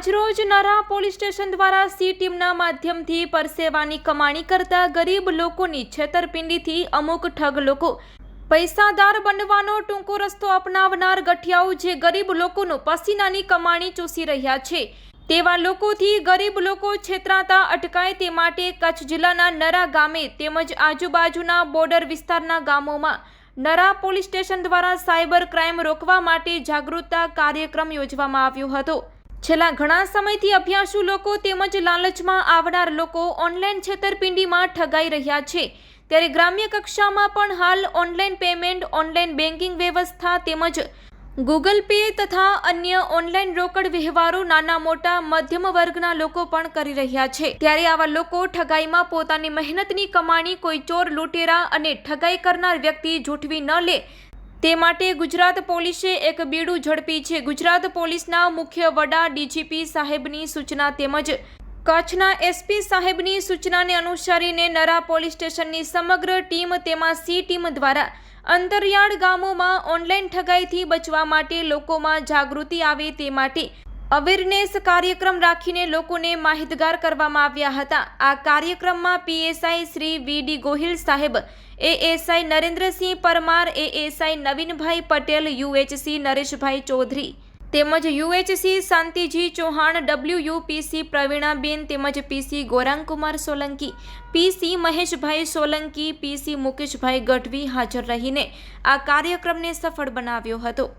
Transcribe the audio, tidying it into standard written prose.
આજરોજ Nara police station દ્વારા C ટીમના માધ્યમથી પરસેવાની કમાણી કરતા ગરીબ લોકોની છેતરપિંડીથી અમુક ઠગ લોકો પૈસાદાર બનવાનો ટૂંકો રસ્તો અપનાવનાર ગઠિયાઓ જે ગરીબ લોકોનું પસીનાની કમાણી ચૂસી રહ્યા છે તેવા લોકોથી ગરીબ લોકો છેતરાતા અટકાય તે માટે કચ્છ જિલ્લાના નરા ગામે તેમજ આજુબાજુના બોર્ડર વિસ્તારના ગામોમાં નરા પોલીસ સ્ટેશન દ્વારા સાયબર ક્રાઇમ રોકવા માટે જાગૃતતા કાર્યક્રમ યોજવામાં આવ્યો હતો। છેલ્લા ઘણા સમયથી અભ્યાસુ લોકો તેમજ લાલચમાં આવનાર લોકો ઓનલાઈન છેતરપિંડીમાં ઠગાઈ રહ્યા છે ત્યારે ગ્રામ્ય કક્ષામાં પણ હાલ ઓનલાઈન પેમેન્ટ, ઓનલાઈન બેન્કિંગ વ્યવસ્થા તેમજ ગૂગલ પે તથા અન્ય ઓનલાઈન રોકડ વ્યવહારો નાના મોટા મધ્યમ વર્ગના લોકો પણ કરી રહ્યા છે ત્યારે આવા લોકો ઠગાઈમાં પોતાની મહેનતની કમાણી કોઈ ચોર લૂંટેરા અને ઠગાઈ કરનાર વ્યક્તિ ઝૂંટવી ન લે તે માટે ગુજરાત પોલીસે એક બીડું ઝડપી છે। ગુજરાત પોલીસના મુખ્ય વડા ડીજીપી સાહેબની સૂચના તેમજ કચ્છના એસપી સાહેબની સૂચનાને અનુસરીને નરા પોલીસ સ્ટેશનની સમગ્ર ટીમ તેમાં સી ટીમ દ્વારા અંતરિયાળ ગામોમાં ઓનલાઈન ઠગાઈથી બચવા માટે લોકોમાં જાગૃતિ આવે તે માટે અવેરનેસ કાર્યક્રમ રાખીને લોકોને માહિતગાર કરવામાં આવ્યા હતા। આ કાર્યક્રમમાં પીએસઆઈ શ્રી વીડી ગોહિલ સાહેબ, ASI Narendrasinh Parmar, ASI Navinbhai Patel, UHC Nareshbhai Chaudhary તેમજ યુએચસી શાંતિજી ચૌહાણ, ડબ્લ્યુયુપીસી પ્રવીણાબેન તેમજ પીસી ગોરાંગકુમાર સોલંકી, પીસી મહેશભાઈ સોલંકી, પીસી મુકેશભાઈ ગઢવી હાજર રહીને આ કાર્યક્રમને સફળ બનાવ્યો હતો।